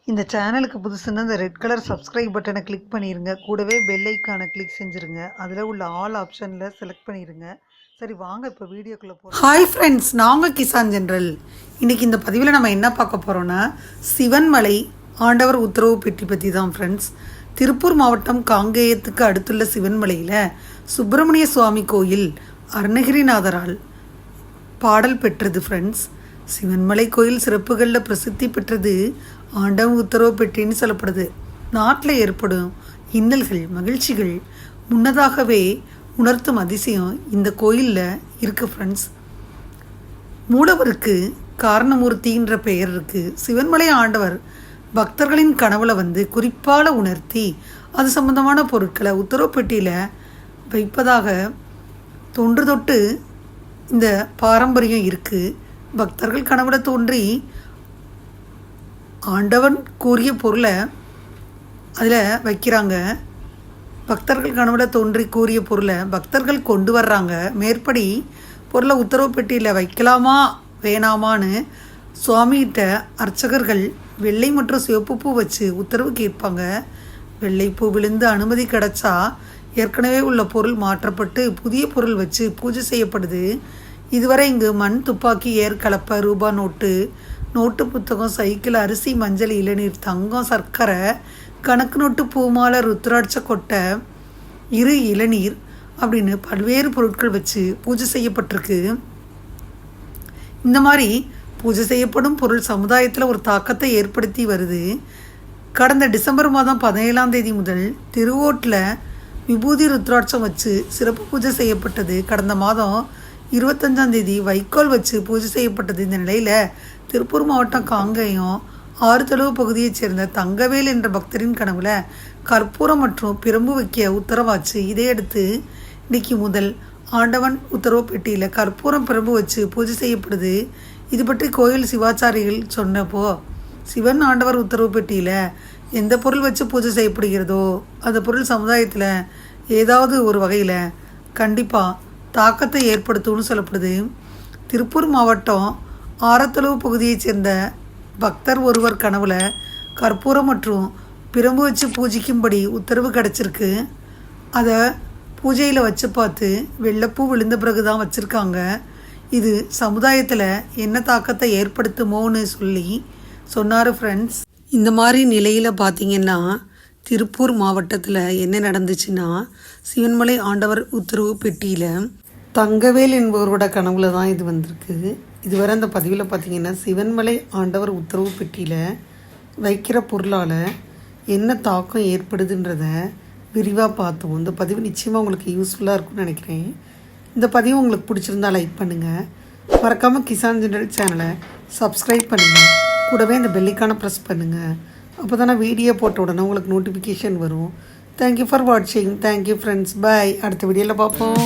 இந்த சேனலுக்கு புதுசுன்னா இந்த ரெட் கலர் சப்ஸ்கிரைப் பட்டனை கிளிக் பண்ணிடுங்க. கூடவே பெல் ஐக்கானை கிளிக் செஞ்சுருங்க. அதில் உள்ள ஆல் ஆப்ஷனில் செலக்ட் பண்ணிடுங்க. சரி வாங்க இப்போ வீடியோக்குள்ளே போகிறோம். ஹாய் ஃப்ரெண்ட்ஸ், நாங்கள் கிசான் ஜென்ரல். இன்றைக்கி இந்த பதிவில் நம்ம என்ன பார்க்க போகிறோன்னா, சிவன்மலை ஆண்டவர் உத்தரவு பெட்டி பற்றி தான் ஃப்ரெண்ட்ஸ். திருப்பூர் மாவட்டம் காங்கேயத்துக்கு அடுத்துள்ள சிவன்மலையில் சுப்பிரமணிய சுவாமி கோயில் அருணகிரிநாதரால் பாடல் பெற்றது ஃப்ரெண்ட்ஸ். சிவன்மலை கோயில் சிறப்புகளில் பிரசித்தி பெற்றது ஆண்டவன் உத்தரவு பெட்டின்னு சொல்லப்படுது. நாட்டில் ஏற்படும் இன்னல்கள் மகிழ்ச்சிகள் முன்னதாகவே உணர்த்தும் அதிசயம் இந்த கோயிலில் இருக்குது ஃப்ரெண்ட்ஸ். மூலவருக்கு காரணமூர்த்தின்ற பெயர் இருக்குது. சிவன்மலை ஆண்டவர் பக்தர்களின் கனவுல வந்து குறிப்பால் உணர்த்தி அது சம்பந்தமான பொருட்களை உத்தரவு பெட்டியில் வைப்பதாக தொன்று தொட்டு இந்த பாரம்பரியம் இருக்குது. பக்தர்கள் கனவுல தோன்றி ஆண்டவன் கூறிய பொருளை அதில் வைக்கிறாங்க. பக்தர்கள் கனவுல தோன்றி கூறிய பொருளை பக்தர்கள் கொண்டு வர்றாங்க. மேற்படி பொருளை உத்தரவு பெட்டியில் வைக்கலாமா வேணாமான்னு சுவாமிகிட்ட அர்ச்சகர்கள் வெள்ளை மற்றும் சிவப்பு பூ வச்சு உத்தரவு கேட்பாங்க. வெள்ளைப்பூ விழுந்து அனுமதி கிடைச்சா ஏற்கனவே உள்ள பொருள் மாற்றப்பட்டு புதிய பொருள் வச்சு பூஜை செய்யப்படுது. இதுவரை இங்கு மண், துப்பாக்கி, ஏர் கலப்பை, ரூபா நோட்டு புத்தகம், சைக்கிள், அரிசி, மஞ்சள், இளநீர், தங்கம், சர்க்கரை, கணக்கு நோட்டு, பூமாலை, ருத்ராட்ச கொட்டை, இளநீர் அப்படின்னு பல்வேறு பொருட்கள் வச்சு பூஜை செய்யப்பட்டிருக்கு. இந்த மாதிரி பூஜை செய்யப்படும் பொருள் சமுதாயத்தில் ஒரு தாக்கத்தை ஏற்படுத்தி வருது. கடந்த டிசம்பர் மாதம் 17ஆம் தேதி முதல் திருவோட்டில் விபூதி ருத்ராட்சம் வச்சு சிறப்பு பூஜை செய்யப்பட்டது. கடந்த மாதம் 25ஆம் தேதி வைக்கோல் வச்சு பூஜை செய்யப்பட்டது. இந்த நிலையில் திருப்பூர் மாவட்டம் காங்கேயம் ஆறுதழுவு பகுதியைச் சேர்ந்த தங்கவேல் என்ற பக்தரின் கனவுல கற்பூரம் மற்றும் பிரம்பு வைக்க உத்தரவாச்சு. இதையடுத்து இன்னைக்கு முதல் ஆண்டவன் உத்தரவு பெட்டியில் கற்பூரம் பிரம்பு வச்சு பூஜை செய்யப்படுது. இது பற்றி கோயில் சிவாச்சாரிகள் சொன்னப்போ, சிவன் ஆண்டவர் உத்தரவு பெட்டியில் எந்த பொருள் வச்சு பூஜை செய்யப்படுகிறதோ அந்த பொருள் சமுதாயத்தில் ஏதாவது ஒரு வகையில் கண்டிப்பாக தாக்கத்தை ஏற்படுத்தும்னு சொல்லப்படுது. திருப்பூர் மாவட்டம் ஆரத்தளவு பகுதியைச் சேர்ந்த பக்தர் ஒருவர் கனவுல கற்பூரம் மற்றும் பிரம்பு வச்சு பூஜிக்கும்படி உத்தரவு கிடச்சிருக்கு. அதை பூஜையில் வச்சு பார்த்து வெள்ளைப்பூ விழுந்த பிறகு தான் வச்சுருக்காங்க. இது சமுதாயத்தில் என்ன தாக்கத்தை ஏற்படுத்துமோன்னு சொன்னார் ஃப்ரெண்ட்ஸ். இந்த மாதிரி நிலையில் பார்த்திங்கன்னா திருப்பூர் மாவட்டத்தில் என்ன நடந்துச்சுன்னா, சிவன்மலை ஆண்டவர் உத்தரவு பெட்டியில் தங்கவேல் என்பவரோட கனவுல தான் இது வந்திருக்கு. இதுவரை அந்த பதிவில் பார்த்திங்கன்னா சிவன்மலை ஆண்டவர் உத்தரவு பெட்டியில் வைக்கிற பொருளால் என்ன தாக்கம் ஏற்படுதுன்றத விரிவாக பார்த்தோம். இந்த பதிவு நிச்சயமாக உங்களுக்கு யூஸ்ஃபுல்லாக இருக்கும்னு நினைக்கிறேன். இந்த பதிவு உங்களுக்கு பிடிச்சிருந்தா லைக் பண்ணுங்கள். மறக்காமல் கிசான் ஜென்ரல் சேனலை சப்ஸ்கிரைப் பண்ணுங்கள். கூடவே இந்த பெல்லைக்கான ப்ரெஸ் பண்ணுங்கள். அப்போ தானே வீடியோ போட்ட உடனே உங்களுக்கு நோட்டிஃபிகேஷன் வரும். தேங்க்யூ ஃபார் வாட்சிங். Thank you friends. பாய். அடுத்த வீடியோவில் பார்ப்போம்.